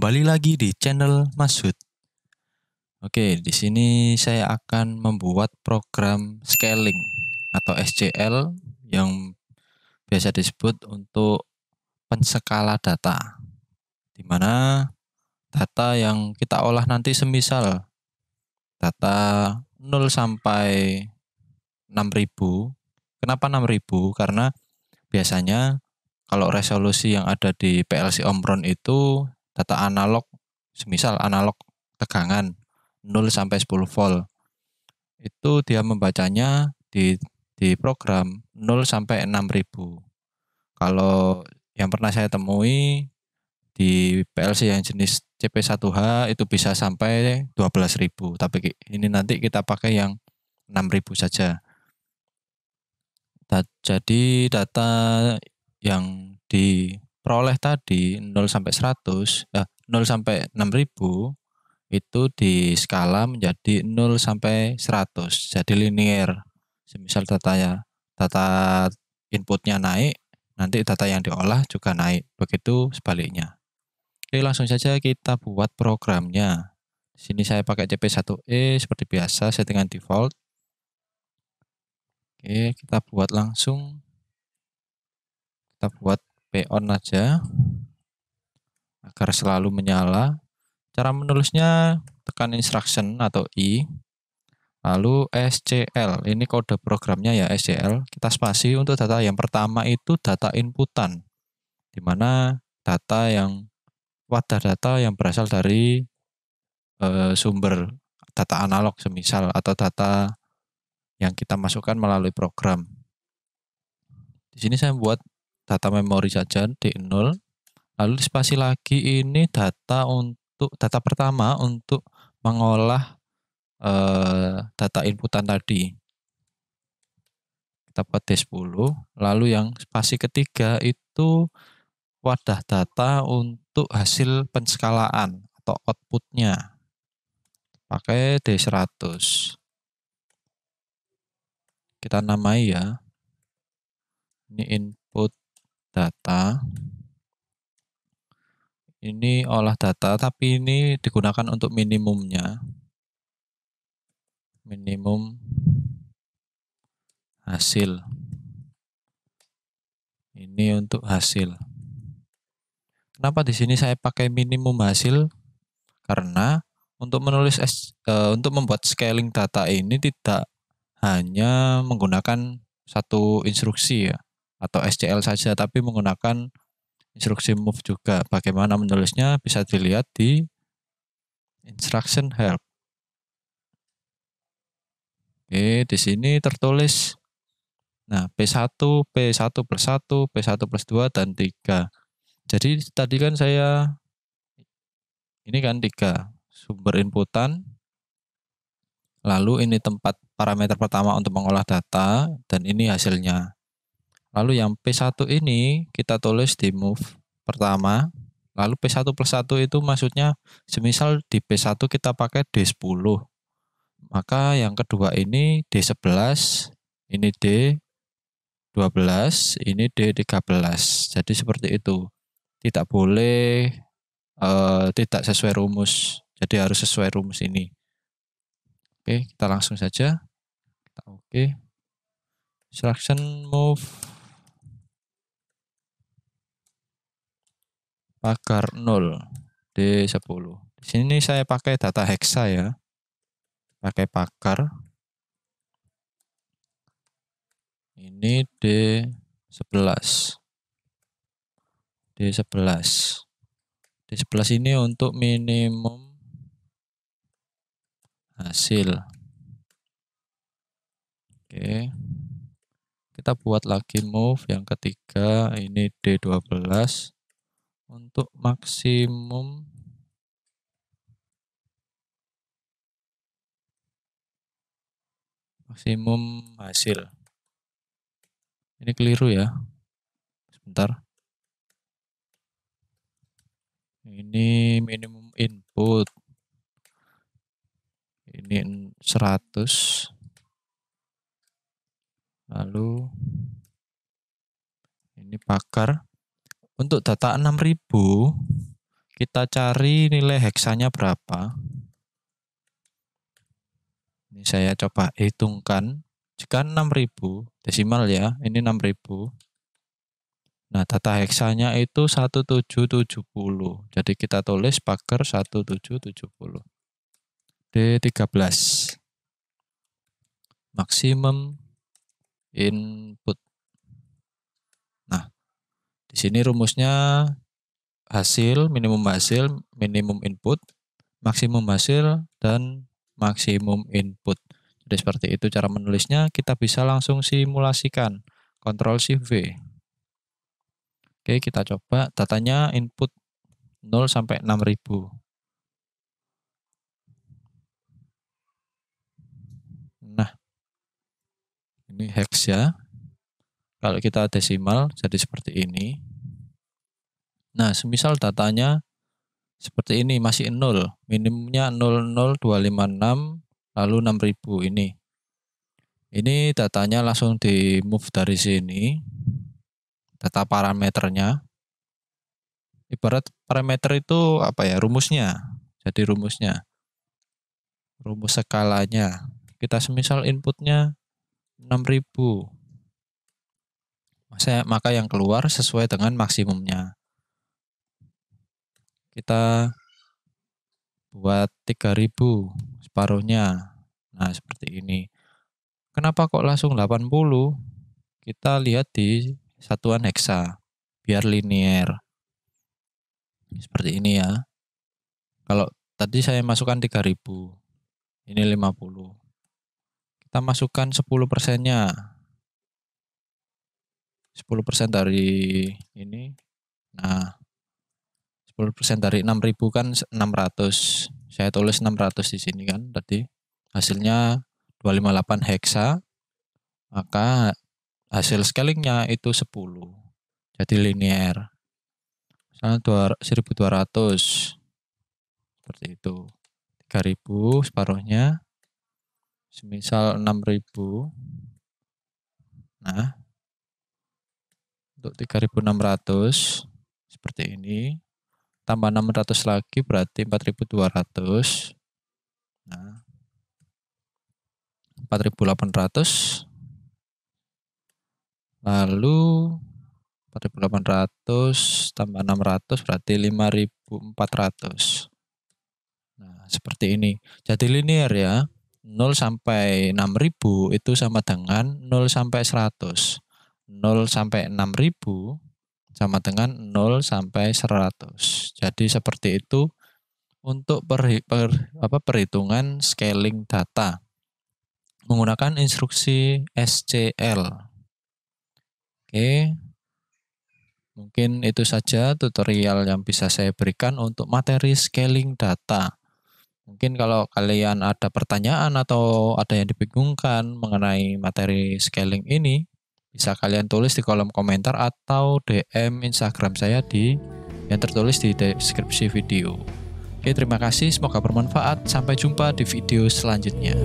Kembali lagi di channel Masud. Oke, di sini saya akan membuat program scaling atau SCL yang biasa disebut untuk penskala data, di mana data yang kita olah nanti semisal data 0 sampai 6000. Kenapa 6000? Karena biasanya kalau resolusi yang ada di PLC Omron itu data analog, semisal analog tegangan 0 sampai 10 volt. Itu dia membacanya di program 0 sampai 6000. Kalau yang pernah saya temui di PLC yang jenis CP1H itu bisa sampai 12.000, tapi ini nanti kita pakai yang 6000 saja. Jadi data yang diperoleh tadi 0 sampai 100, 0 sampai 6000 itu di skala menjadi 0 sampai 100. Jadi linear. Semisal data inputnya naik, nanti data yang diolah juga naik. Begitu sebaliknya. Oke, langsung saja kita buat programnya. Di sini saya pakai CP1E seperti biasa, settingan default. Oke, kita buat langsung. Kita buat P-on aja agar selalu menyala. Cara menulisnya tekan instruction atau I. Lalu SCL, ini kode programnya ya SCL. Kita spasi untuk data yang pertama itu data inputan, di mana wadah data yang berasal dari sumber data analog semisal atau data yang kita masukkan melalui program. Di sini saya buat data memori saja D0. Lalu spasi lagi ini data pertama untuk mengolah data inputan tadi. Kita buat D10. Lalu yang spasi ketiga itu wadah data untuk hasil penskalaan atau outputnya. Pakai D100. Kita namai ya. Ini input data. Ini olah data, tapi ini digunakan untuk minimumnya. Minimum hasil. Ini untuk hasil. Kenapa di sini saya pakai minimum hasil? Karena untuk untuk membuat scaling data ini tidak hanya menggunakan satu instruksi ya atau SCL saja, tapi menggunakan instruksi move juga. Bagaimana menulisnya bisa dilihat di instruction help. Oke, di sini tertulis P1, P1 plus 1, P1 plus 2, dan 3. Jadi tadi kan ini kan 3 sumber inputan, lalu ini tempat parameter pertama untuk mengolah data, dan ini hasilnya. Lalu yang P1 ini kita tulis di move pertama, lalu P1 plus 1 itu maksudnya semisal di P1 kita pakai D10, maka yang kedua ini D11, ini D12, ini D13. Jadi seperti itu. Tidak boleh tidak sesuai rumus. Jadi harus sesuai rumus ini. Oke, kita langsung saja. Kita oke. Instruction move pagar 0 D10. Di sini saya pakai data hexa ya. Pakai pagar. Ini D11. D11. D11 ini untuk minimum hasil. Oke. Kita buat lagi move yang ketiga, ini D12 untuk maksimum hasil. Ini keliru ya. Sebentar. Ini minimum input. Ini 100. Lalu ini pagar. Untuk data 6000 kita cari nilai heksanya berapa. Ini saya coba hitungkan. Jika 6000 desimal ya, ini 6000. Nah, data heksanya itu 1770. Jadi kita tulis pagar 1770. D13. Maksimum input. Nah, di sini rumusnya hasil, minimum input, maksimum hasil, dan maksimum input. Jadi seperti itu cara menulisnya. Kita bisa langsung simulasikan. Ctrl Shift V. Oke, kita coba datanya input 0 sampai 6000. Nah, ini hex ya. Kalau kita desimal jadi seperti ini. Nah, semisal datanya seperti ini masih 0, minimumnya 00256 lalu 6000 ini. Ini datanya langsung di move dari sini. Data parameternya. Ibarat parameter itu apa ya? Rumusnya. Jadi rumusnya. Rumus skalanya. Kita semisal inputnya 6000. Maka yang keluar sesuai dengan maksimumnya. Kita buat 3000 separuhnya. Nah, seperti ini. Kenapa kok langsung 80? Kita lihat di satuan heksa biar linear. Seperti ini ya. Kalau tadi saya masukkan 3000. Ini 50. Kita masukkan 10%-nya. 10% dari ini. Nah, 10% dari 6000 kan 600. Saya tulis 600 di sini kan tadi. Hasilnya 258 heksa. Maka hasil scalingnya itu 10. Jadi linear. Misalnya 1200. Seperti itu. 3000 separuhnya. Semisal 6000. Nah, untuk 3600 seperti ini. Tambah 600 lagi berarti 4200. Nah, 4800. Lalu 4800 tambah 600 berarti 5400. Nah, seperti ini. Jadi linear ya. 0 sampai 6000 itu sama dengan 0 sampai 100. 0 sampai 6000 sama dengan 0 sampai 100. Jadi seperti itu untuk perhitungan scaling data menggunakan instruksi SCL. Oke. Mungkin itu saja tutorial yang bisa saya berikan untuk materi scaling data. Mungkin kalau kalian ada pertanyaan atau ada yang dibingungkan mengenai materi scaling ini, bisa kalian tulis di kolom komentar atau DM Instagram saya yang tertulis di deskripsi video. Oke, terima kasih, semoga bermanfaat. Sampai jumpa di video selanjutnya.